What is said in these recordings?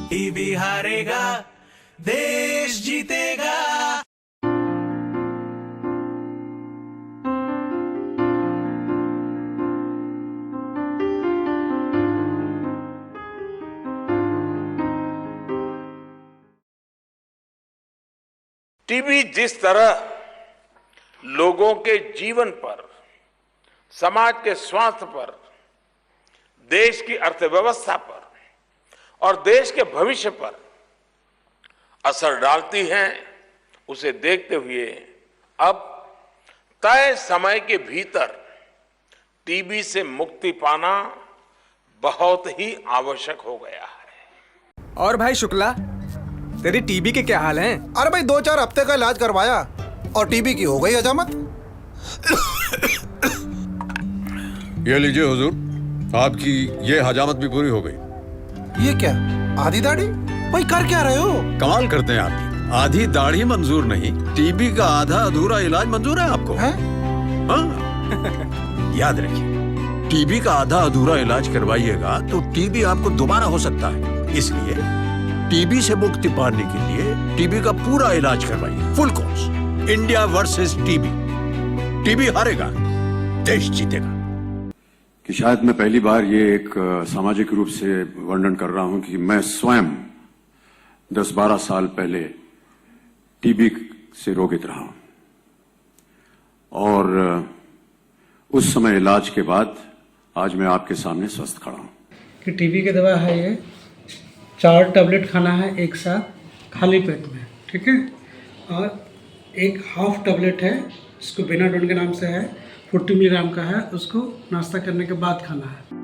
TV हारेगा देश जीतेगा। टीबी जिस तरह लोगों के जीवन पर, समाज के स्वास्थ्य पर, देश की अर्थव्यवस्था पर और देश के भविष्य पर असर डालती है, उसे देखते हुए अब तय समय के भीतर टीबी से मुक्ति पाना बहुत ही आवश्यक हो गया है। और भाई शुक्ला, तेरी टीबी के क्या हाल हैं? अरे भाई 2-4 हफ्ते का इलाज करवाया और टीबी की हो गई हजामत। ये लीजिए हुजूर, आपकी ये हजामत भी पूरी हो गई। ये क्या, आधी दाढ़ी? भाई कर क्या रहे हो? कमाल करते हैं आप। आधी दाढ़ी मंजूर नहीं, टीबी का आधा अधूरा इलाज मंजूर है आपको? हैं? हाँ। याद रखिए, टीबी का आधा अधूरा इलाज करवाइएगा तो टीबी आपको दोबारा हो सकता है। इसलिए टीबी से मुक्ति पाने के लिए टीबी का पूरा इलाज करवाइए, full course. India versus TB. TB हारेगा, देश जीतेगा। कि शायद मैं पहली बार ये एक सामाजिक रूप से वर्णन कर रहा हूं कि मैं स्वयं 10-12 साल पहले टीबी से रोगित रहा हूं और उस समय इलाज के बाद आज मैं आपके सामने स्वस्थ खड़ा हूं। कि टीबी की दवा है ये, 4 टैबलेट खाना है एक साथ खाली पेट में, ठीक है। और एक हाफ टैबलेट है जिसको बेनाडोन के नाम से है, 40 मिलीग्राम का है, उसको नाश्ता करने के बाद खाना है।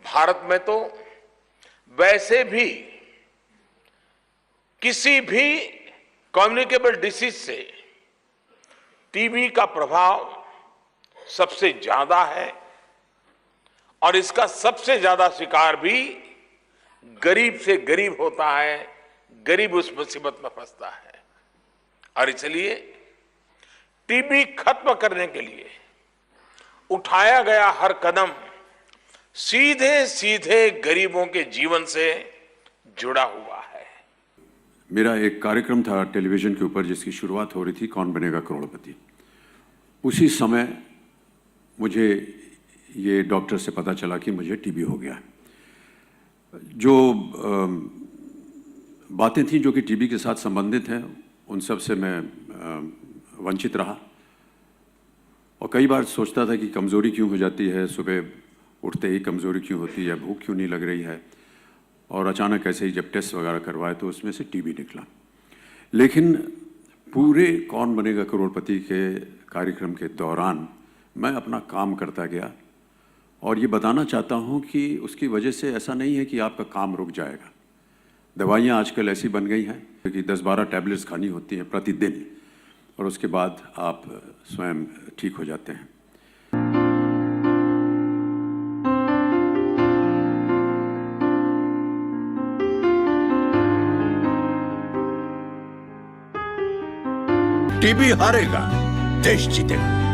भारत में तो वैसे भी किसी भी कम्युनिकेबल डिसीज से टीबी का प्रभाव सबसे ज्यादा है और इसका सबसे ज्यादा शिकार भी गरीब से गरीब होता है, गरीब उस मुसीबत में फंसता है। और इसलिए टीबी खत्म करने के लिए उठाया गया हर कदम सीधे सीधे गरीबों के जीवन से जुड़ा हुआ है। मेरा एक कार्यक्रम था टेलीविजन के ऊपर जिसकी शुरुआत हो रही थी कौन बनेगा करोड़पति। उसी समय मुझे ये डॉक्टर से पता चला कि मुझे टीबी हो गया है। जो बातें थी जो कि टीबी के साथ संबंधित हैं, उन सब से मैं वंचित रहा और कई बार सोचता था कि कमज़ोरी क्यों हो जाती है, सुबह उठते ही कमज़ोरी क्यों होती है, भूख क्यों नहीं लग रही है। और अचानक ऐसे ही जब टेस्ट वगैरह करवाए तो उसमें से टीबी निकला। लेकिन पूरे कौन बनेगा करोड़पति के कार्यक्रम के दौरान मैं अपना काम करता गया और ये बताना चाहता हूँ कि उसकी वजह से ऐसा नहीं है कि आपका काम रुक जाएगा। दवाइयाँ आजकल ऐसी बन गई हैं कि 10-12 टैबलेट्स खानी होती हैं प्रतिदिन और उसके बाद आप स्वयं ठीक हो जाते हैं। टीबी हारेगा, देश जीतेगा।